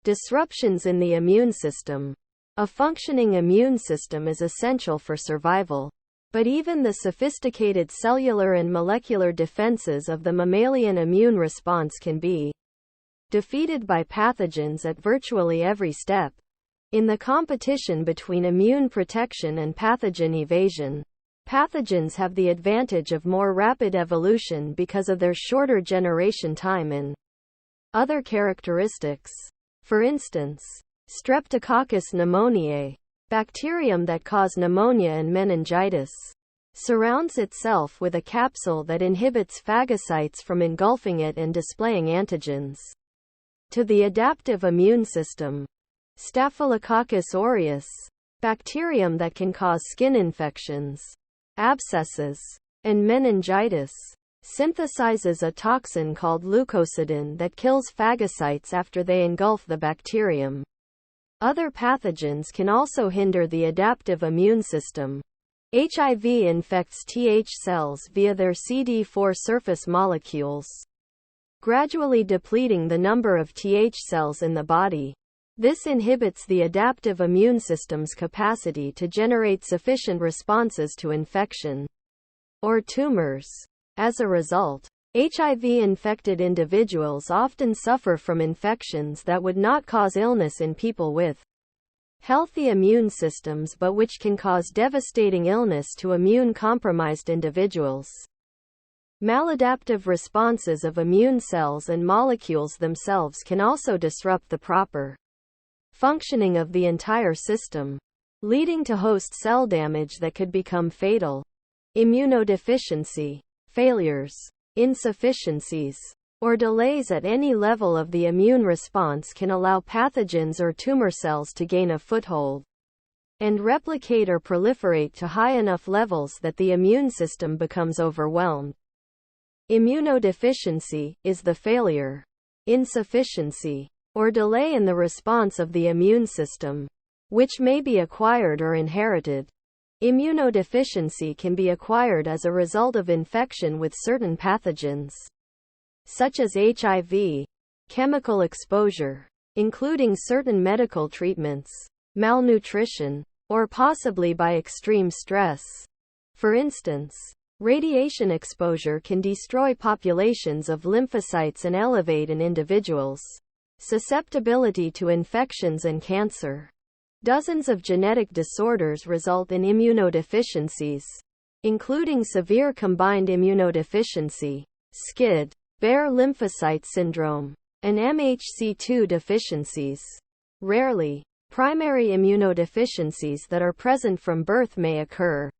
Disruptions in the immune system. A functioning immune system is essential for survival. But even the sophisticated cellular and molecular defenses of the mammalian immune response can be defeated by pathogens at virtually every step. In the competition between immune protection and pathogen evasion, pathogens have the advantage of more rapid evolution because of their shorter generation time and other characteristics. For instance, Streptococcus pneumoniae, bacterium that cause pneumonia and meningitis, surrounds itself with a capsule that inhibits phagocytes from engulfing it and displaying antigens to the adaptive immune system. Staphylococcus aureus, bacterium that can cause skin infections, abscesses, and meningitis, synthesizes a toxin called leukocidin that kills phagocytes after they engulf the bacterium. Other pathogens can also hinder the adaptive immune system. HIV infects Th cells via their CD4 surface molecules, gradually depleting the number of Th cells in the body. This inhibits the adaptive immune system's capacity to generate sufficient responses to infection or tumors. As a result, HIV-infected individuals often suffer from infections that would not cause illness in people with healthy immune systems but which can cause devastating illness to immune-compromised individuals. Maladaptive responses of immune cells and molecules themselves can also disrupt the proper functioning of the entire system, leading to host cell damage that could become fatal. Immunodeficiency, failures, insufficiencies, or delays at any level of the immune response can allow pathogens or tumor cells to gain a foothold and replicate or proliferate to high enough levels that the immune system becomes overwhelmed. Immunodeficiency is the failure, insufficiency, or delay in the response of the immune system, which may be acquired or inherited. Immunodeficiency can be acquired as a result of infection with certain pathogens, such as HIV, chemical exposure, including certain medical treatments, malnutrition, or possibly by extreme stress. For instance, radiation exposure can destroy populations of lymphocytes and elevate an individual's susceptibility to infections and cancer. Dozens of genetic disorders result in immunodeficiencies, including severe combined immunodeficiency, SCID, Bare lymphocyte syndrome, and MHC2 deficiencies. Rarely, primary immunodeficiencies that are present from birth may occur.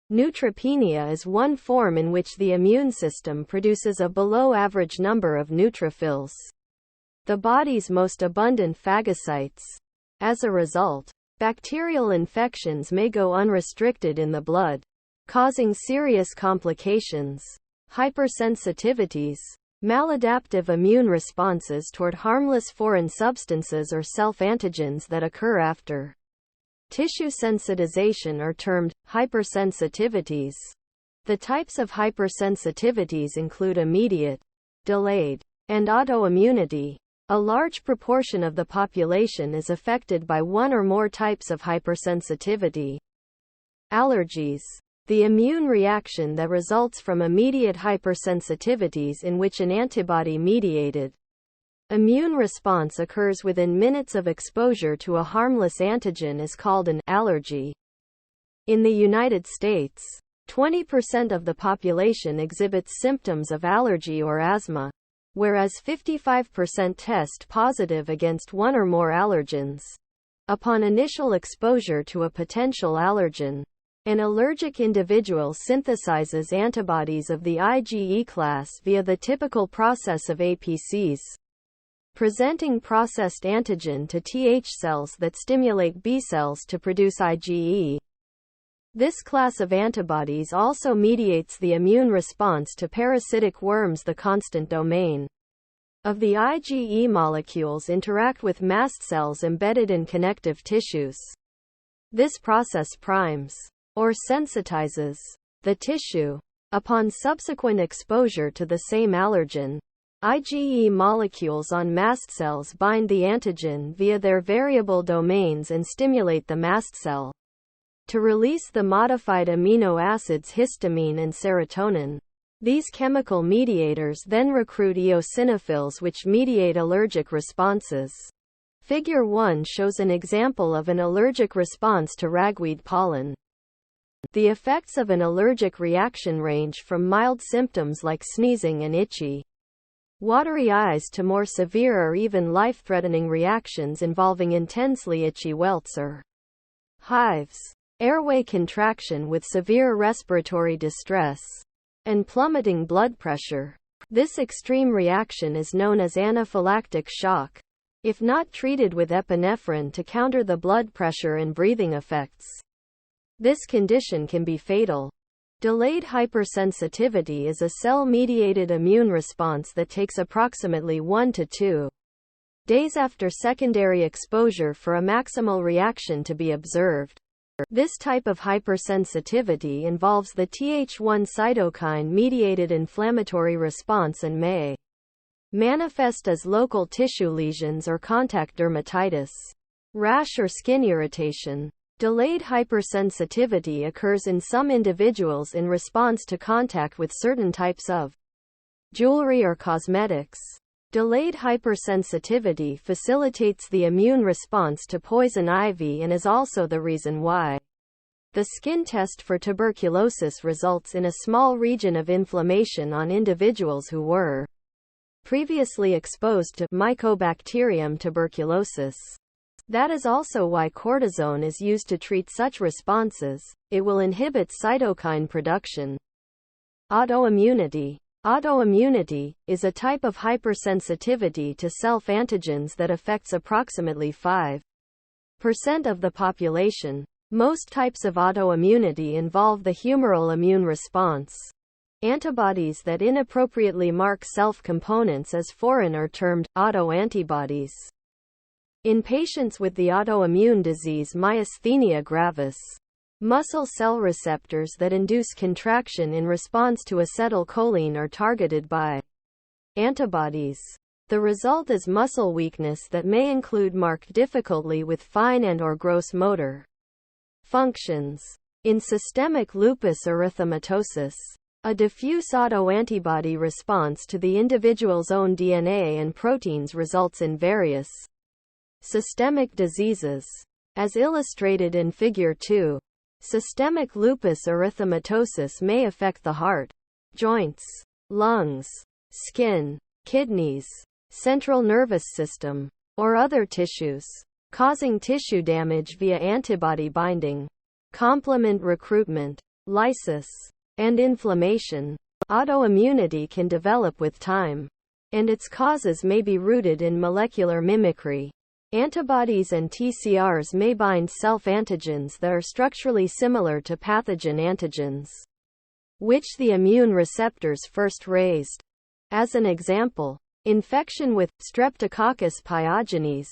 Neutropenia is one form in which the immune system produces a below-average number of neutrophils, the body's most abundant phagocytes. As a result, bacterial infections may go unrestricted in the blood, causing serious complications. Hypersensitivities, maladaptive immune responses toward harmless foreign substances or self-antigens that occur after tissue sensitization are termed hypersensitivities. The types of hypersensitivities include immediate, delayed, and autoimmunity. A large proportion of the population is affected by one or more types of hypersensitivity. Allergies, the immune reaction that results from immediate hypersensitivities in which an antibody-mediated immune response occurs within minutes of exposure to a harmless antigen is called an allergy. In the United States, 20% of the population exhibits symptoms of allergy or asthma, whereas 55% test positive against one or more allergens. Upon initial exposure to a potential allergen, an allergic individual synthesizes antibodies of the IgE class via the typical process of APCs, presenting processed antigen to Th cells that stimulate B cells to produce IgE. This class of antibodies also mediates the immune response to parasitic worms. The constant domain of the IgE molecules interact with mast cells embedded in connective tissues. This process primes, or sensitizes, the tissue. Upon subsequent exposure to the same allergen, IgE molecules on mast cells bind the antigen via their variable domains and stimulate the mast cell to release the modified amino acids histamine and serotonin. These chemical mediators then recruit eosinophils which mediate allergic responses. Figure 1 shows an example of an allergic response to ragweed pollen. The effects of an allergic reaction range from mild symptoms like sneezing and itchy, watery eyes to more severe or even life-threatening reactions involving intensely itchy welts or hives, airway contraction with severe respiratory distress, and plummeting blood pressure. This extreme reaction is known as anaphylactic shock. If not treated with epinephrine to counter the blood pressure and breathing effects, this condition can be fatal. Delayed hypersensitivity is a cell-mediated immune response that takes approximately 1 to 2 days after secondary exposure for a maximal reaction to be observed. This type of hypersensitivity involves the Th1 cytokine-mediated inflammatory response and may manifest as local tissue lesions or contact dermatitis, rash or skin irritation. Delayed hypersensitivity occurs in some individuals in response to contact with certain types of jewelry or cosmetics. Delayed hypersensitivity facilitates the immune response to poison ivy and is also the reason why the skin test for tuberculosis results in a small region of inflammation on individuals who were previously exposed to Mycobacterium tuberculosis. That is also why cortisone is used to treat such responses. It will inhibit cytokine production. Autoimmunity. Autoimmunity is a type of hypersensitivity to self-antigens that affects approximately 5% of the population. Most types of autoimmunity involve the humoral immune response. Antibodies that inappropriately mark self-components as foreign are termed autoantibodies. In patients with the autoimmune disease myasthenia gravis, muscle cell receptors that induce contraction in response to acetylcholine are targeted by antibodies. The result is muscle weakness that may include marked difficulty with fine and/or gross motor functions. In systemic lupus erythematosus, a diffuse autoantibody response to the individual's own DNA and proteins results in various systemic diseases. As illustrated in Figure 2, systemic lupus erythematosus may affect the heart, joints, lungs, skin, kidneys, central nervous system, or other tissues, causing tissue damage via antibody binding, complement recruitment, lysis, and inflammation. Autoimmunity can develop with time, and its causes may be rooted in molecular mimicry. Antibodies and TCRs may bind self-antigens that are structurally similar to pathogen antigens, which the immune receptors first raised. As an example, infection with Streptococcus pyogenes,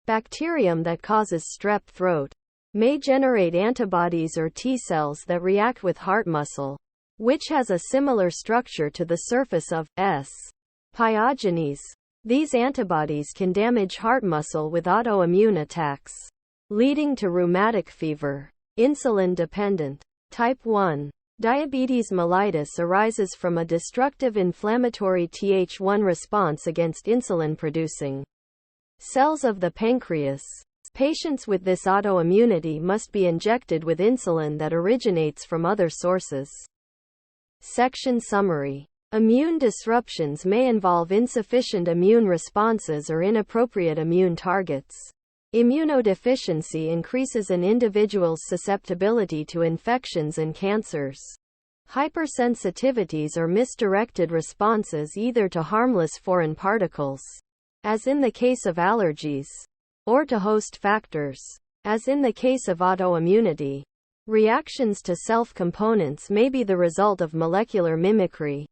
bacterium that causes strep throat, may generate antibodies or T cells that react with heart muscle, which has a similar structure to the surface of S. pyogenes. These antibodies can damage heart muscle with autoimmune attacks, leading to rheumatic fever. Insulin-dependent. Type 1 diabetes mellitus arises from a destructive inflammatory Th1 response against insulin-producing cells of the pancreas. Patients with this autoimmunity must be injected with insulin that originates from other sources. Section summary. Immune disruptions may involve insufficient immune responses or inappropriate immune targets. Immunodeficiency increases an individual's susceptibility to infections and cancers. Hypersensitivities are misdirected responses either to harmless foreign particles, as in the case of allergies, or to host factors, as in the case of autoimmunity. Reactions to self-components may be the result of molecular mimicry.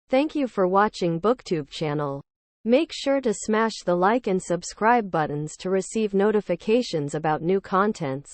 Thank you for watching BookTube channel. Make sure to smash the like and subscribe buttons to receive notifications about new contents.